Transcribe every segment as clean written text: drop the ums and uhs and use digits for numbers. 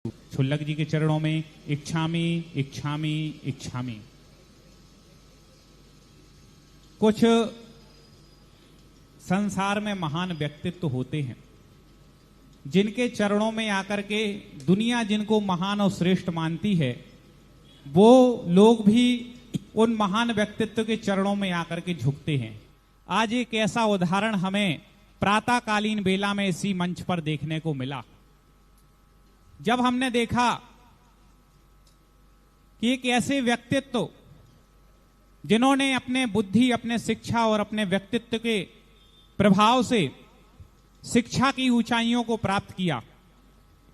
छुल्लक जी के चरणों में इच्छामी इच्छामी इच्छामी। कुछ संसार में महान व्यक्तित्व होते हैं जिनके चरणों में आकर के दुनिया जिनको महान और श्रेष्ठ मानती है, वो लोग भी उन महान व्यक्तित्व के चरणों में आकर के झुकते हैं। आज एक ऐसा उदाहरण हमें प्रातःकालीन बेला में इसी मंच पर देखने को मिला, जब हमने देखा कि एक ऐसे व्यक्तित्व जिन्होंने अपने बुद्धि, अपने शिक्षा और अपने व्यक्तित्व के प्रभाव से शिक्षा की ऊंचाइयों को प्राप्त किया।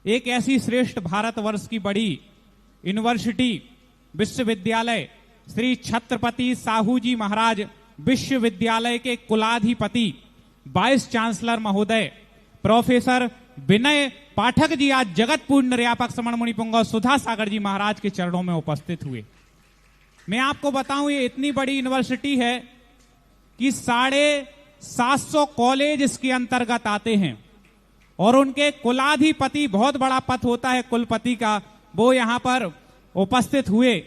एक ऐसी श्रेष्ठ भारतवर्ष की बड़ी यूनिवर्सिटी विश्वविद्यालय श्री छत्रपति साहू जी महाराज विश्वविद्यालय के कुलाधिपति वाइस चांसलर महोदय प्रोफेसर विनय पाठक जी आज जगतपूर्ण निर्यापक श्रमण मुनिपुंगव सुधा सागर जी महाराज के चरणों में उपस्थित हुए। मैं आपको बताऊं, ये इतनी बड़ी यूनिवर्सिटी है कि 750 कॉलेज इसके अंतर्गत आते हैं और उनके कुलाधिपति, बहुत बड़ा पद होता है कुलपति का, वो यहां पर उपस्थित हुए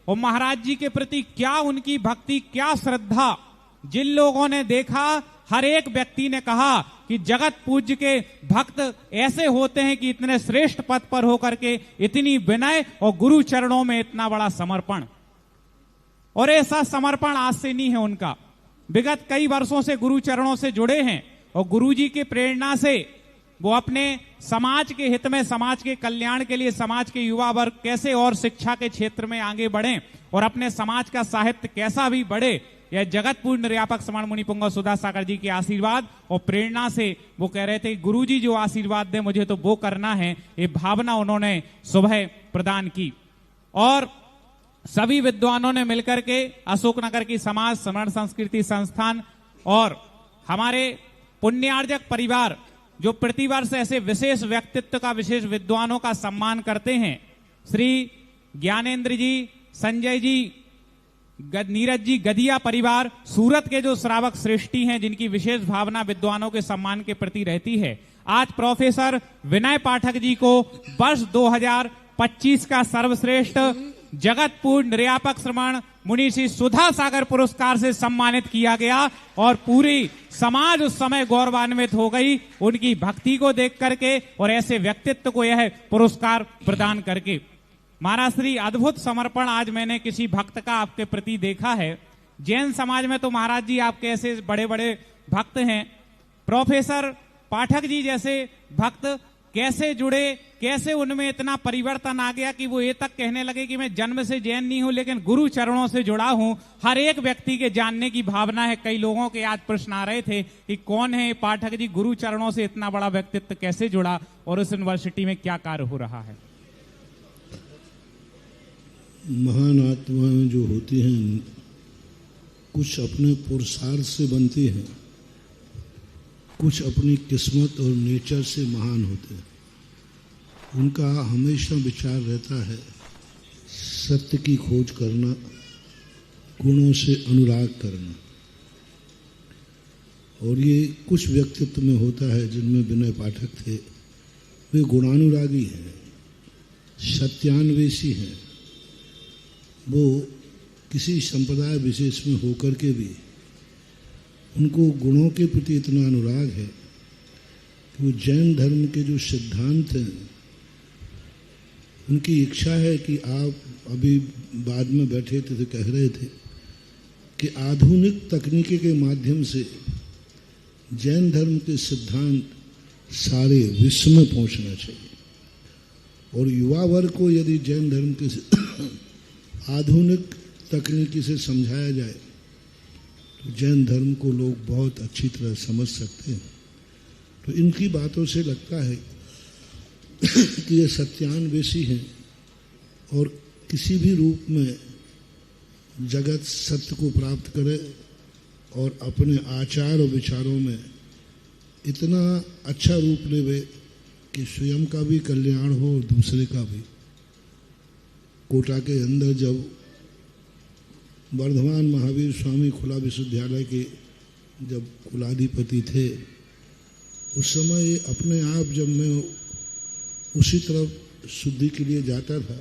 और महाराज जी के प्रति क्या उनकी भक्ति, क्या श्रद्धा। जिन लोगों ने देखा, हर एक व्यक्ति ने कहा कि जगत पूज्य के भक्त ऐसे होते हैं कि इतने श्रेष्ठ पद पर होकर के इतनी विनय और गुरु चरणों में इतना बड़ा समर्पण। और ऐसा समर्पण आज से नहीं है उनका, विगत कई वर्षों से गुरु चरणों से जुड़े हैं और गुरु जी की प्रेरणा से वो अपने समाज के हित में, समाज के कल्याण के लिए, समाज के युवा वर्ग कैसे और शिक्षा के क्षेत्र में आगे बढ़े और अपने समाज का साहित्य कैसा भी बढ़े, यह जगतपूर्ण निर्यापक श्रमण मुनिपुंगव सुधा सागर जी के आशीर्वाद और प्रेरणा से वो कह रहे थे, गुरु जी जो आशीर्वाद दे मुझे तो वो करना है, ये भावना उन्होंने सुबह प्रदान की। और सभी विद्वानों ने मिलकर के अशोकनगर की समाज स्मरण संस्कृति संस्थान और हमारे पुण्यार्जक परिवार जो प्रतिवर्ष ऐसे विशेष व्यक्तित्व का, विशेष विद्वानों का सम्मान करते हैं, श्री ज्ञानेन्द्र जी, संजय जी, नीरज जी गदिया परिवार, सूरत के जो श्रावक श्रेष्ठी हैं जिनकी विशेष भावना विद्वानों के सम्मान के प्रति रहती है, आज प्रोफेसर विनय पाठक जी को वर्ष 2025 का सर्वश्रेष्ठ जगतपूर्ण निर्यापक श्रमण मुनि श्री सुधा सागर पुरस्कार से सम्मानित किया गया और पूरी समाज उस समय गौरवान्वित हो गई उनकी भक्ति को देख करके और ऐसे व्यक्तित्व को यह पुरस्कार प्रदान करके। महाराज श्री अद्भुत समर्पण आज मैंने किसी भक्त का आपके प्रति देखा है। जैन समाज में तो महाराज जी आपके ऐसे बड़े बड़े भक्त हैं, प्रोफेसर पाठक जी जैसे भक्त कैसे जुड़े, कैसे उनमें इतना परिवर्तन आ गया कि वो ये तक कहने लगे कि मैं जन्म से जैन नहीं हूं लेकिन गुरु चरणों से जुड़ा हूं। हर एक व्यक्ति के जानने की भावना है। कई लोगों के आज प्रश्न आ रहे थे कि कौन है पाठक जी, गुरु चरणों से इतना बड़ा व्यक्तित्व कैसे जुड़ा और उस यूनिवर्सिटी में क्या कार्य हो रहा है। महान आत्माएं जो होती हैं, कुछ अपने पुरुषार्थ से बनती हैं, कुछ अपनी किस्मत और नेचर से महान होते हैं। उनका हमेशा विचार रहता है सत्य की खोज करना, गुणों से अनुराग करना। और ये कुछ व्यक्तित्व में होता है जिनमें विनय पाठक थे। वे गुणानुरागी हैं, सत्यान्वेषी हैं। वो किसी संप्रदाय विशेष में होकर के भी उनको गुणों के प्रति इतना अनुराग है कि वो जैन धर्म के जो सिद्धांत हैं, उनकी इच्छा है कि आप अभी बाद में बैठे थे तो कह रहे थे कि आधुनिक तकनीकी के माध्यम से जैन धर्म के सिद्धांत सारे विश्व में पहुंचना चाहिए और युवा वर्ग को यदि जैन धर्म के आधुनिक तकनीकी से समझाया जाए तो जैन धर्म को लोग बहुत अच्छी तरह समझ सकते हैं। तो इनकी बातों से लगता है कि ये सत्यान्वेषी हैं और किसी भी रूप में जगत सत्य को प्राप्त करे और अपने आचार और विचारों में इतना अच्छा रूप लेवे कि स्वयं का भी कल्याण हो और दूसरे का भी। कोटा के अंदर जब वर्धमान महावीर स्वामी खुला विश्वविद्यालय के जब कुलाधिपति थे, उस समय अपने आप जब मैं उसी तरफ शुद्धि के लिए जाता था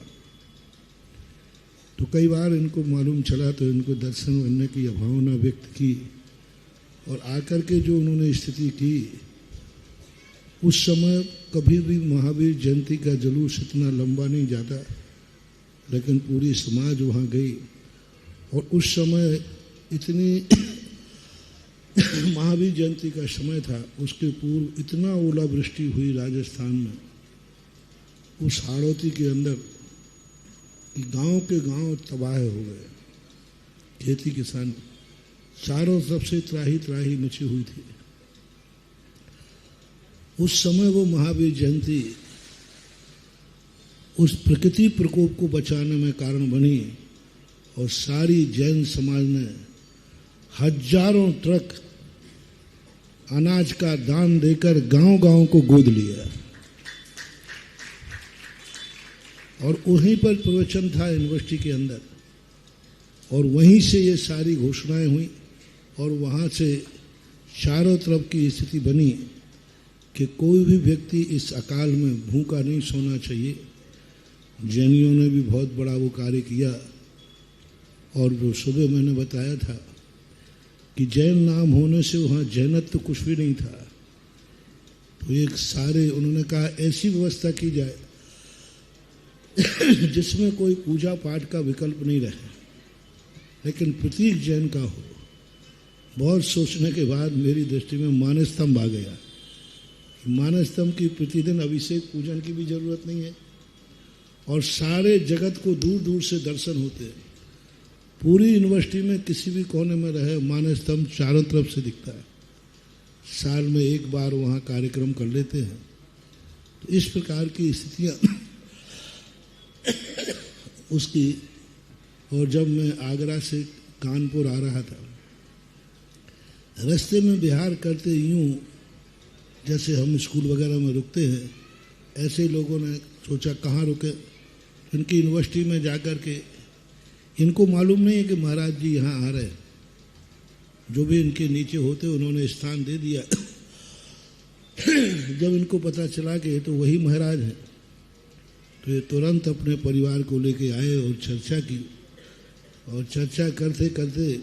तो कई बार इनको मालूम चला तो इनको दर्शन करने की भावना व्यक्त की और आकर के जो उन्होंने स्थिति की, उस समय कभी भी महावीर जयंती का जुलूस इतना लंबा नहीं जाता, लेकिन पूरी समाज वहाँ गई और उस समय इतनी महावीर जयंती का समय था, उसके पूर्व इतना ओलावृष्टि हुई राजस्थान में उस हाड़ौती के अंदर कि गांव के गांव तबाह हो गए। खेती किसान चारों तरफ से त्राही त्राही मची हुई थी। उस समय वो महावीर जयंती उस प्रकृति प्रकोप को बचाने में कारण बनी और सारी जैन समाज ने हजारों ट्रक अनाज का दान देकर गांव-गांव को गोद लिया और वहीं पर प्रवचन था यूनिवर्सिटी के अंदर और वहीं से ये सारी घोषणाएं हुई और वहाँ से चारों तरफ की स्थिति बनी कि कोई भी व्यक्ति इस अकाल में भूखा नहीं सोना चाहिए। जैनियों ने भी बहुत बड़ा वो कार्य किया और जो सुबह मैंने बताया था कि जैन नाम होने से वहाँ जैनत्व तो कुछ भी नहीं था, तो एक सारे उन्होंने कहा ऐसी व्यवस्था की जाए जिसमें कोई पूजा पाठ का विकल्प नहीं रहे, लेकिन प्रतीक जैन का हो। बहुत सोचने के बाद मेरी दृष्टि में मानस्तंभ आ गया। मानस्तंभ की प्रतिदिन अभिषेक पूजन की भी जरूरत नहीं है और सारे जगत को दूर दूर से दर्शन होते हैं। पूरी यूनिवर्सिटी में किसी भी कोने में रहे मानस्तंभ चारों तरफ से दिखता है। साल में एक बार वहाँ कार्यक्रम कर लेते हैं। तो इस प्रकार की स्थितियाँ उसकी। और जब मैं आगरा से कानपुर आ रहा था, रास्ते में बिहार करते यूं जैसे हम स्कूल वगैरह में रुकते हैं, ऐसे लोगों ने सोचा कहाँ रुके। इनकी यूनिवर्सिटी में जाकर के इनको मालूम नहीं है कि महाराज जी यहाँ आ रहे हैं। जो भी इनके नीचे होते उन्होंने स्थान दे दिया। जब इनको पता चला कि ये तो वही महाराज हैं, तो ये तुरंत अपने परिवार को लेके आए और चर्चा की। और चर्चा करते करते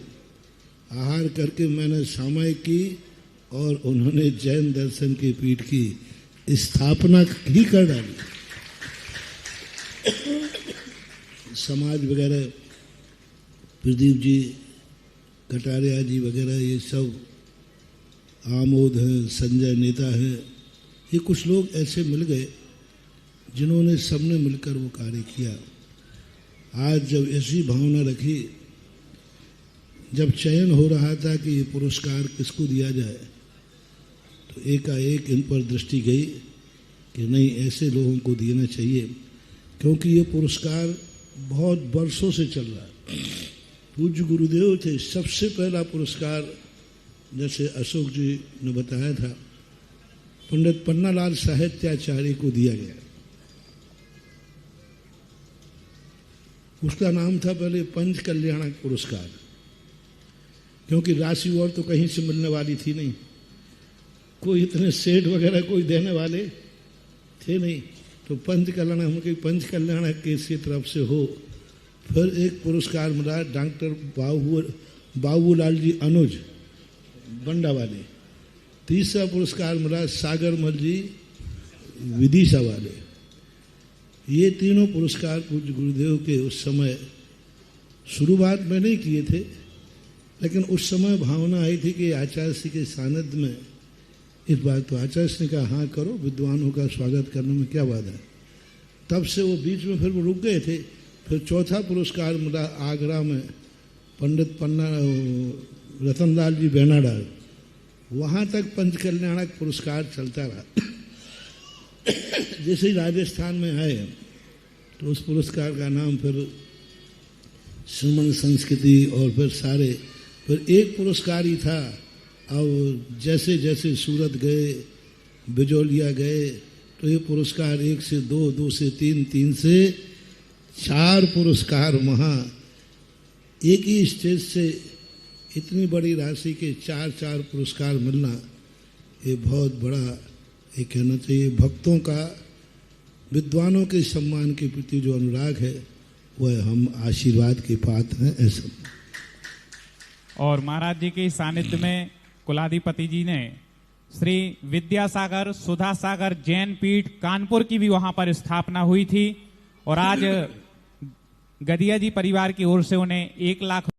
आहार करके मैंने सामायिक की और उन्होंने जैन दर्शन के पीठ की स्थापना ही कर डाली। समाज वगैरह प्रदीप जी, कटारिया जी वगैरह ये सब, आमोद हैं, संजय नेता है, ये कुछ लोग ऐसे मिल गए जिन्होंने सबने मिलकर वो कार्य किया। आज जब ऐसी भावना रखी, जब चयन हो रहा था कि ये पुरस्कार किसको दिया जाए, तो एकाएक इन पर दृष्टि गई कि नहीं, ऐसे लोगों को देना चाहिए, क्योंकि ये पुरस्कार बहुत वर्षों से चल रहा है। पूज्य गुरुदेव थे, सबसे पहला पुरस्कार जैसे अशोक जी ने बताया था, पंडित पन्नालाल साहित्याचार्य को दिया गया। उसका नाम था पहले पंच कल्याणक पुरस्कार, क्योंकि राशि और तो कहीं से मिलने वाली थी नहीं, कोई इतने सेठ वगैरह कोई देने वाले थे नहीं, तो पंच कल्याणक हम कहीं पंच कल्याणक की तरफ से हो। फिर एक पुरस्कार मिला डॉक्टर बाबूलाल जी अनुज बंडा वाले। तीसरा पुरस्कार मिला सागर मल जी विदिशा वाले। ये तीनों पुरस्कार पूज्य गुरुदेव के उस समय शुरुआत में नहीं किए थे, लेकिन उस समय भावना आई थी कि आचार्य श्री के सानिध्य में इस बात, तो आचार्य श्री ने कहा हाँ करो, विद्वानों का स्वागत करने में क्या बात है। तब से वो बीच में फिर वो रुक गए थे। फिर चौथा पुरस्कार मिला आगरा में पंडित रतनलाल जी बेनाडार, वहाँ तक पंच कल्याणक पुरस्कार चलता रहा। जैसे ही राजस्थान में आए तो उस पुरस्कार का नाम फिर सुमन संस्कृति और फिर एक पुरस्कार ही था। अब जैसे जैसे सूरत गए, बिजौलिया गए, तो ये पुरस्कार 1 से 2, 2 से 3, 3 से 4 पुरस्कार वहाँ एक ही स्टेज से इतनी बड़ी राशि के 4 पुरस्कार मिलना, ये बहुत बड़ा, ये कहना चाहिए भक्तों का विद्वानों के सम्मान के प्रति जो अनुराग है वह हम आशीर्वाद के पात्र हैं ऐसा। और महाराज जी के सानिध्य में कुलाधिपति जी ने श्री विद्यासागर सुधा सागर जैन पीठ कानपुर की भी वहां पर स्थापना हुई थी और आज गदिया जी परिवार की ओर से उन्हें 1 लाख